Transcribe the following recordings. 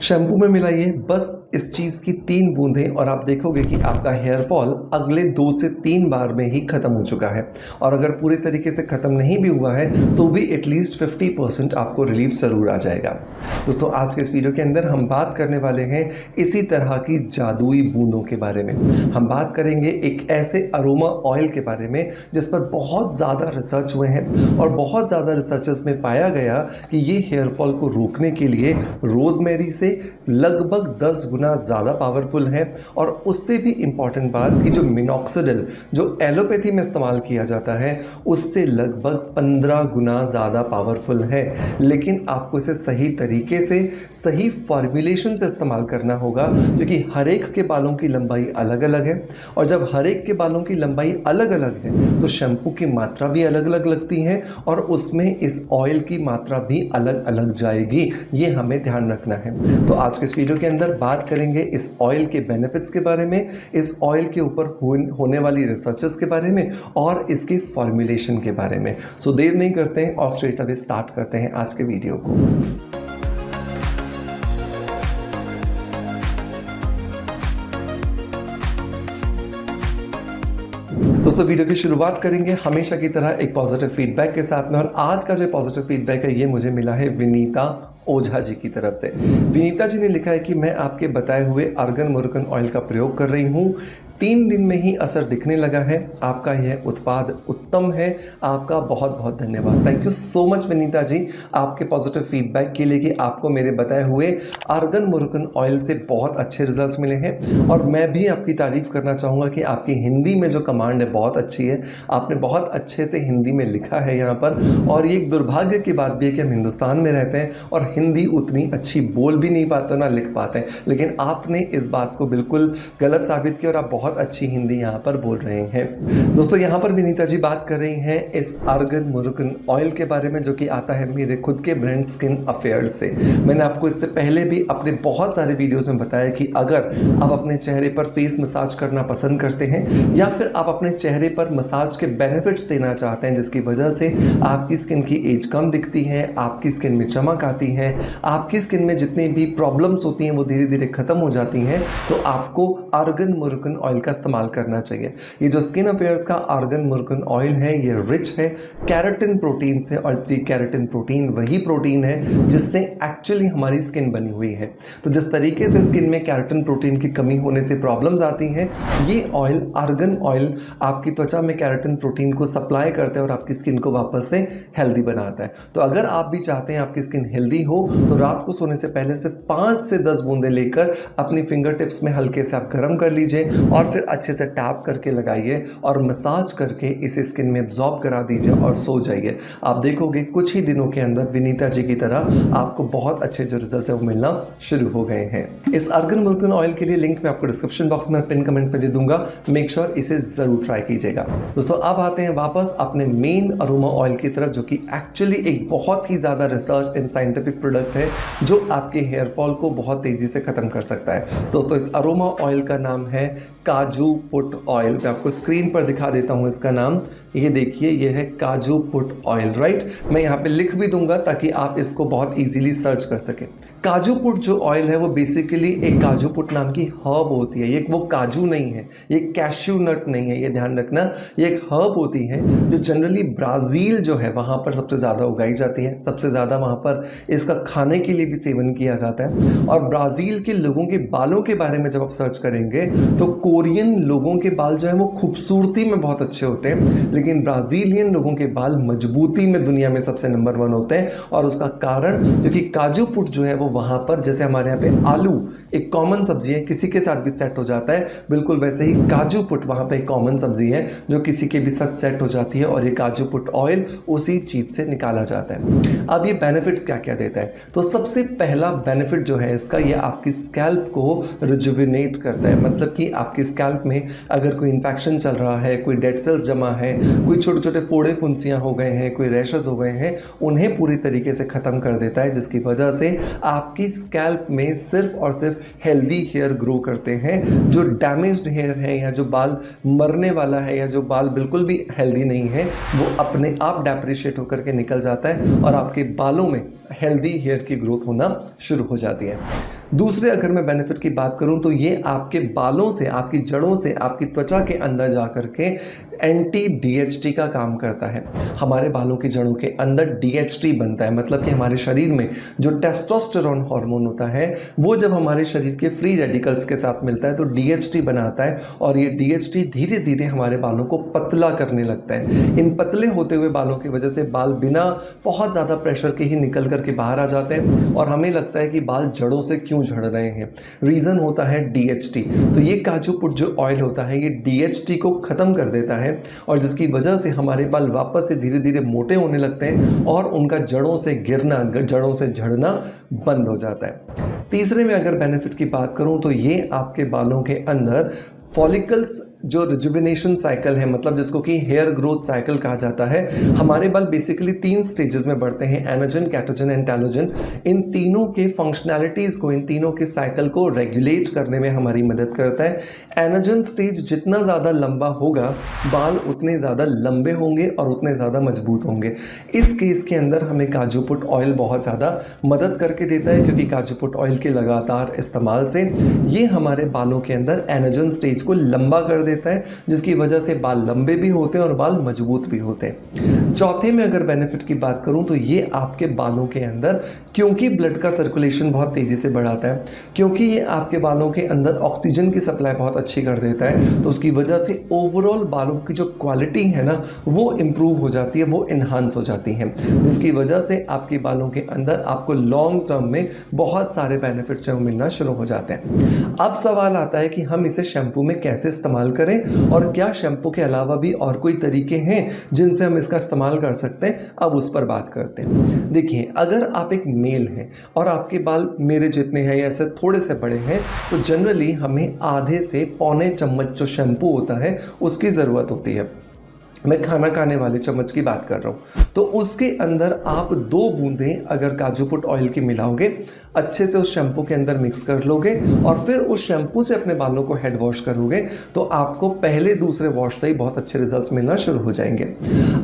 Shampoo में मिलाइए बस इस चीज़ की 3 बूंदें और आप देखोगे कि आपका हेयर फॉल अगले 2 से 3 बार में ही ख़त्म हो चुका है। और अगर पूरे तरीके से ख़त्म नहीं भी हुआ है तो भी एटलीस्ट 50% आपको रिलीफ ज़रूर आ जाएगा। दोस्तों, आज के इस वीडियो के अंदर हम बात करने वाले हैं इसी तरह की जादुई बूंदों के बारे में। हम बात करेंगे एक ऐसे अरोमा ऑयल के बारे में जिस पर बहुत ज़्यादा रिसर्च हुए हैं और बहुत ज़्यादा रिसर्चेस में पाया गया कि ये हेयर फॉल को रोकने के लिए रोज़मेरी से लगभग 10 गुना ज़्यादा पावरफुल है। और उससे भी इम्पॉर्टेंट बात कि जो मिनॉक्सिडिल जो एलोपैथी में इस्तेमाल किया जाता है उससे लगभग 15 गुना ज़्यादा पावरफुल है। लेकिन आपको इसे सही तरीके से सही फॉर्मुलेशन से इस्तेमाल करना होगा क्योंकि हर एक के बालों की लंबाई अलग अलग है। और जब हर एक के बालों की लंबाई अलग अलग है तो शैम्पू की मात्रा भी अलग अलग लगती है और उसमें इस ऑयल की मात्रा भी अलग अलग जाएगी। ये हमें ध्यान रखना है। तो आज के इस वीडियो के अंदर बात करेंगे इस ऑयल के बेनिफिट्स के बारे में, इस ऑयल के ऊपर होने वाली रिसर्चेस के बारे में और इसके फॉर्मुलेशन के बारे में। सो देर नहीं करते हैं और स्ट्रेट अवे स्टार्ट करते हैं आज के वीडियो को। दोस्तों, वीडियो की शुरुआत करेंगे हमेशा की तरह एक पॉजिटिव फीडबैक के साथ में। और आज का जो पॉजिटिव फीडबैक है ये मुझे मिला है विनीता ओझा जी की तरफ से। विनीता जी ने लिखा है कि मैं आपके बताए हुए अर्गन मुर्गन ऑयल का प्रयोग कर रही हूँ, 3 दिन में ही असर दिखने लगा है। आपका यह उत्पाद उत्तम है। आपका बहुत बहुत धन्यवाद। Thank you so much Vinita ji आपके पॉजिटिव फीडबैक के लिए कि आपको मेरे बताए हुए अर्गन मुर्गन ऑयल से बहुत अच्छे रिजल्ट्स मिले हैं। और मैं भी आपकी तारीफ़ करना चाहूँगा कि आपकी हिंदी में जो कमांड है बहुत अच्छी है। आपने बहुत अच्छे से हिंदी में लिखा है यहाँ पर। और ये एक दुर्भाग्य की बात भी है कि हम हिंदुस्तान में रहते हैं और हिंदी उतनी अच्छी बोल भी नहीं पाते ना लिख पाते हैं, लेकिन आपने इस बात को बिल्कुल गलत साबित किया और आप बहुत अच्छी हिंदी यहाँ पर बोल रहे हैं। दोस्तों, यहाँ पर विनीता जी बात कर रही हैं इस अर्गन मुर्गन ऑयल के बारे में जो कि आता है मेरे खुद के ब्रांड स्किन अफेयर्स से। मैंने आपको इससे पहले भी अपने बहुत सारे वीडियोस में बताया कि अगर आप अपने चेहरे पर फेस मसाज करना पसंद करते हैं या फिर आप अपने चेहरे पर मसाज के बेनिफिट्स देना चाहते हैं जिसकी वजह से आपकी स्किन की एज कम दिखती है, आपकी स्किन में चमक आती है, आपकी स्किन में जितनी भी प्रॉब्लम्स होती हैं वो धीरे धीरे खत्म हो जाती हैं, तो आपको अर्गन मुर्गन ऑयल का इस्तेमाल करना चाहिए। ये जो स्किन अफेयर्स का अर्गन मुर्गन ऑयल है ये रिच है कैराटिन प्रोटीन से। और ये कैराटिन प्रोटीन वही प्रोटीन है जिससे एक्चुअली हमारी स्किन बनी हुई है। तो जिस तरीके से स्किन में कैराटिन प्रोटीन की कमी होने से प्रॉब्लम्स आती हैं, ये ऑयल अर्गन ऑयल आपकी त्वचा में कैराटिन प्रोटीन को सप्लाई करता है और आपकी स्किन को वापस से हेल्दी बनाता है। तो अगर आप भी चाहते हैं आपकी स्किन हेल्दी हो तो रात को सोने से पहले से 5 से 10 बूंदें लेकर अपनी फिंगर टिप्स में हल्के से आप गर्म कर लीजिए और फिर अच्छे से टैप करके लगाइए और मसाज करके इसे स्किन में एब्जॉर्ब करा दीजिए और सो जाइए। आप देखोगे कुछ ही दिनों के अंदर विनीता जी की तरह आपको बहुत अच्छे जो रिजल्ट है वो मिलना शुरू हो गए हैं। इस अर्गन मुर्गन ऑयल के लिए लिंक मैं आपको डिस्क्रिप्शन बॉक्स में पिन कमेंट में दे दूंगा। मेक श्योर इसे जरूर ट्राई कीजिएगा। दोस्तों, अब आते हैं वापस अपने मेन अरोमा ऑयल की तरफ जो कि एक्चुअली एक बहुत ही ज़्यादा रिसर्च एंड साइंटिफिक प्रोडक्ट है जो आपके हेयर फॉल को बहुत तेज़ी से ख़त्म कर सकता है। दोस्तों, इस अरोमा ऑयल का नाम है काजू पुट ऑयल। मैं आपको स्क्रीन पर दिखा देता हूँ इसका नाम। ये देखिए, ये है काजू पुट ऑयल, राइट। मैं यहाँ पे लिख भी दूंगा ताकि आप इसको बहुत इजीली सर्च कर सकें। काजू पुट जो ऑयल है वो बेसिकली एक काजू पुट नाम की हर्ब होती है। ये वो काजू नहीं है, ये कैश्यू नट नहीं है, ये ध्यान रखना। ये एक हर्ब होती है जो जनरली ब्राज़ील जो है वहाँ पर सबसे ज़्यादा उगाई जाती है। सबसे ज़्यादा वहाँ पर इसका खाने के लिए भी सेवन किया जाता है। और ब्राज़ील के लोगों के बालों के बारे में जब आप सर्च करेंगे तो कोरियन लोगों के बाल जो है वो खूबसूरती में बहुत अच्छे होते हैं, लेकिन ब्राज़ीलियन लोगों के बाल मजबूती में दुनिया में सबसे नंबर 1 होते हैं। और उसका कारण क्योंकि काजू पुट जो है वो वहाँ पर, जैसे हमारे यहाँ पे आलू एक कॉमन सब्जी है, किसी के साथ भी सेट हो जाता है, बिल्कुल वैसे ही काजू पुट वहाँ पे एक कॉमन सब्जी है जो किसी के भी साथ सेट हो जाती है। और ये काजू पुट ऑयल उसी चीज़ से निकाला जाता है। अब ये बेनिफिट्स क्या क्या देता है, तो सबसे पहला बेनिफिट जो है इसका, ये आपकी स्कैल्प को रिजुविनेट करता है। मतलब कि आपकी स्कैल्प में अगर कोई इन्फेक्शन चल रहा है, कोई डेड सेल्स जमा है, कोई छोटे छोटे फोड़े फुंसियाँ हो गए हैं, कोई रैशेस हो गए हैं, उन्हें पूरी तरीके से ख़त्म कर देता है, जिसकी वजह से आपकी स्कैल्प में सिर्फ और सिर्फ हेल्दी हेयर ग्रो करते हैं। जो डैमेज्ड हेयर है या जो बाल मरने वाला है या जो बाल बिल्कुल भी हेल्दी नहीं है वो अपने आप डेप्रिशिएट होकर के निकल जाता है और आपके बालों में हेल्दी हेयर की ग्रोथ होना शुरू हो जाती है। दूसरे अगर मैं बेनिफिट की बात करूं तो ये आपके बालों से, आपकी जड़ों से, आपकी त्वचा के अंदर जा करके एंटी डीएचटी का काम करता है। हमारे बालों की जड़ों के अंदर डीएचटी बनता है, मतलब कि हमारे शरीर में जो टेस्टोस्टेरोन हार्मोन होता है वो जब हमारे शरीर के फ्री रेडिकल्स के साथ मिलता है तो डीएचटी बनाता है, और ये डीएचटी धीरे धीरे हमारे बालों को पतला करने लगता है। इन पतले होते हुए बालों की वजह से बाल बिना बहुत ज़्यादा प्रेशर के ही निकल करके बाहर आ जाते हैं और हमें लगता है कि बाल जड़ों से क्यों झड़ रहे हैं। रीज़न होता है डीएचटी। तो ये काजू पुट जो ऑयल होता है ये डीएचटी को ख़त्म कर देता है, और जिसकी वजह से हमारे बाल वापस से धीरे धीरे मोटे होने लगते हैं और उनका जड़ों से गिरना, जड़ों से झड़ना बंद हो जाता है। तीसरे में अगर बेनिफिट की बात करूं तो ये आपके बालों के अंदर फॉलिकल्स जो रिजुविनेशन साइकिल है, मतलब जिसको कि हेयर ग्रोथ साइकिल कहा जाता है, हमारे बाल बेसिकली 3 स्टेजेस में बढ़ते हैं, एनाजन, कैटोजन एंड टेलोजन। इन तीनों के फंक्शनैलिटीज़ को, इन तीनों के साइकिल को रेगुलेट करने में हमारी मदद करता है। एनाजन स्टेज जितना ज़्यादा लंबा होगा बाल उतने ज़्यादा लंबे होंगे और उतने ज़्यादा मजबूत होंगे। इस केस के अंदर हमें काजू पुट ऑयल बहुत ज़्यादा मदद करके देता है, क्योंकि काजू पुट ऑयल के लगातार इस्तेमाल से ये हमारे बालों के अंदर एनाजन स्टेज को लंबा कर देता है, जिसकी वजह से बाल लंबे भी होते हैं और बाल मजबूत भी होते हैं। चौथे में अगर बेनिफिट की बात करूं तो ये आपके बालों के अंदर, क्योंकि ब्लड का सर्कुलेशन बहुत तेज़ी से बढ़ाता है, क्योंकि ये आपके बालों के अंदर ऑक्सीजन की सप्लाई बहुत अच्छी कर देता है, तो उसकी वजह से ओवरऑल बालों की जो क्वालिटी है ना वो इम्प्रूव हो जाती है, वो इन्हांस हो जाती है, जिसकी वजह से आपके बालों के अंदर आपको लॉन्ग टर्म में बहुत सारे बेनिफिट्स जो मिलना शुरू हो जाते हैं। अब सवाल आता है कि हम इसे शैम्पू में कैसे इस्तेमाल करें, और क्या शैम्पू के अलावा भी और कोई तरीके हैं जिनसे हम इसका इस्तेमाल कर सकते हैं। अब उस पर बात करते हैं। देखिए, अगर आप एक मेल हैं और आपके बाल मेरे जितने हैं या ऐसे थोड़े से बड़े हैं, तो जनरली हमें आधे से पौने चम्मच जो शैम्पू होता है उसकी ज़रूरत होती है। मैं खाना खाने वाले चम्मच की बात कर रहा हूँ। तो उसके अंदर आप 2 बूंदें अगर काजू पुट ऑयल की मिलाओगे, अच्छे से उस शैम्पू के अंदर मिक्स कर लोगे और फिर उस शैम्पू से अपने बालों को हेड वॉश करोगे, तो आपको पहले दूसरे वॉश से ही बहुत अच्छे रिजल्ट्स मिलना शुरू हो जाएंगे।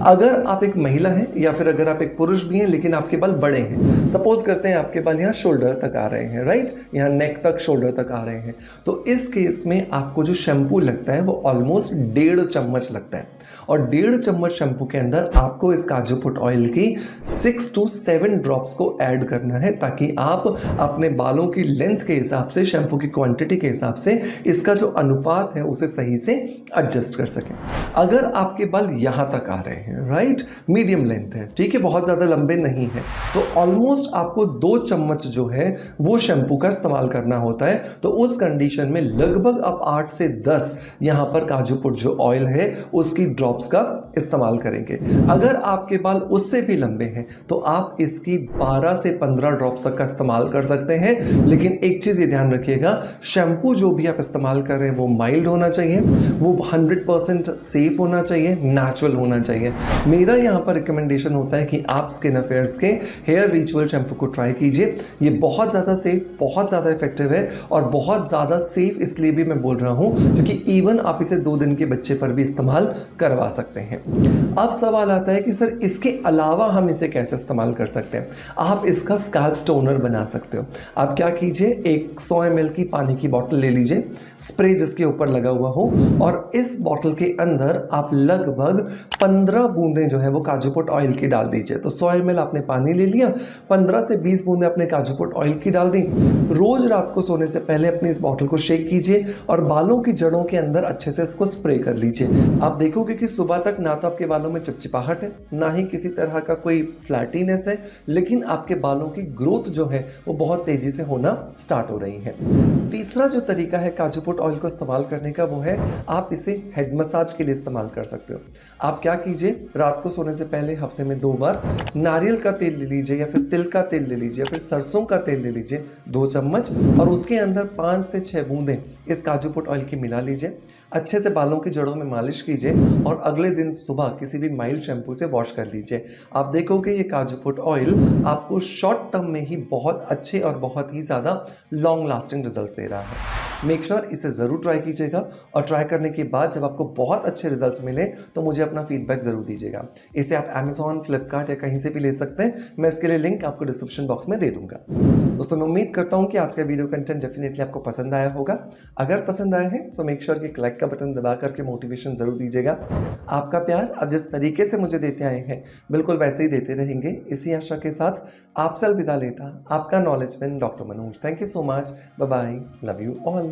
अगर आप एक महिला हैं या फिर अगर आप एक पुरुष भी हैं लेकिन आपके बाल बड़े हैं, सपोज करते हैं आपके बाल यहाँ शोल्डर तक आ रहे हैं, राइट, यहाँ नेक तक, शोल्डर तक आ रहे हैं, तो इस केस में आपको जो शैम्पू लगता है वो ऑलमोस्ट 1.5 चम्मच लगता है, और 1.5 चम्मच शैम्पू के अंदर आपको इस काजू पुट ऑयल की 6 to 7 ड्रॉप्स को ऐड करना है, ताकि आप अपने बालों की लेंथ के हिसाब से, शैम्पू की क्वांटिटी के हिसाब से इसका जो अनुपात है उसे सही से एडजस्ट कर सकें। अगर आपके बाल यहाँ तक आ रहे हैं, राइट, मीडियम लेंथ है, ठीक है, बहुत ज़्यादा लंबे नहीं है, तो ऑलमोस्ट आपको 2 चम्मच जो है वो शैम्पू का इस्तेमाल करना होता है। तो उस कंडीशन में लगभग आप 8 से 10 यहाँ पर काजू पुट जो ऑयल है उसकी ड्रॉप्स का इस्तेमाल करेंगे। अगर आपके बाल उससे भी लंबे हैं तो आप इसकी 12 से 15 ड्रॉप्स तक का इस्तेमाल कर सकते हैं। लेकिन एक चीज़ ये ध्यान रखिएगा, शैम्पू जो भी आप इस्तेमाल कर रहे हैं वो माइल्ड होना चाहिए, वो 100% सेफ होना चाहिए, नेचुरल होना चाहिए। मेरा यहाँ पर रिकमेंडेशन होता है कि आप स्किन अफेयर्स के हेयर रिचुअल शैम्पू को ट्राई कीजिए। ये बहुत ज़्यादा सेफ, बहुत ज़्यादा इफेक्टिव है, और बहुत ज़्यादा सेफ इसलिए भी मैं बोल रहा हूँ क्योंकि इवन आप इसे 2 दिन के बच्चे पर भी इस्तेमाल करवा सकते हैं। अब सवाल आता है कि सर इसके अलावा हम इसे कैसे इस्तेमाल कर सकते हैं। आप इसका स्कैल्प टोनर बना सकते हो। आप क्या कीजिए, एक 100 ml की पानी की बोतल ले लीजिए, स्प्रे जिसके ऊपर लगा हुआ हो, और इस बोतल के अंदर आप लगभग 15 बूंदें जो है वो काजू पुट ऑयल की डाल दीजिए। तो 100 ml आपने पानी ले लिया, 15 से 20 बूंदें अपने काजू पुट ऑयल की डाल दी। रोज रात को सोने से पहले अपनी इस बोतल को शेक कीजिए और बालों की जड़ों के अंदर अच्छे से इसको स्प्रे कर लीजिए। आप देखोगे कि सुबह तक ना तो आपके बालों में चिपचिपाहट है, ना ही किसी तरह का कोई फ्लैटीनेस है, लेकिन आपके बालों की ग्रोथ जो है वो बहुत तेजी से होना स्टार्ट हो रही है। तीसरा जो तरीका है काजू पुट ऑयल को इस्तेमाल करने का वो है आप इसे हेड मसाज के लिए इस्तेमाल कर सकते हो। आप क्या कीजिए, रात को सोने से पहले हफ्ते में 2 बार नारियल का तेल ले लीजिए या फिर तिल का तेल ले लीजिए या फिर सरसों का तेल ले लीजिए 2 चम्मच, और उसके अंदर 5 से 6 बूंदें इस काजू पुट ऑयल की मिला लीजिए। अच्छे से बालों की जड़ों में मालिश कीजिए और अगले दिन सुबह किसी भी माइल्ड शैम्पू से वॉश कर लीजिए। आप देखोगे ये काजू पुट ऑयल आपको शॉर्ट टर्म में ही बहुत अच्छे और बहुत ही ज़्यादा लॉन्ग लास्टिंग रिजल्ट्स दे रहा है। मेक श्योर इसे ज़रूर ट्राई कीजिएगा और ट्राई करने के बाद जब आपको बहुत अच्छे रिजल्ट्स मिले तो मुझे अपना फीडबैक ज़रूर दीजिएगा। इसे आप अमेजॉन, फ्लिपकार्ट या कहीं से भी ले सकते हैं। मैं इसके लिए लिंक आपको डिस्क्रिप्शन बॉक्स में दे दूंगा। दोस्तों मैं उम्मीद करता हूँ कि आज का वीडियो कंटेंट डेफिनेटली आपको पसंद आया होगा। अगर पसंद आया है तो मेक श्योर कि लाइक का बटन दबा करके मोटिवेशन ज़रूर दीजिएगा। आपका प्यार आप जिस तरीके से मुझे देते आए हैं बिल्कुल वैसे ही देते रहेंगे, इसी आशा के साथ आपसे अलविदा लेता आपका knowledge man doctor Manoj. Thank you so much. Bye bye. Love you all.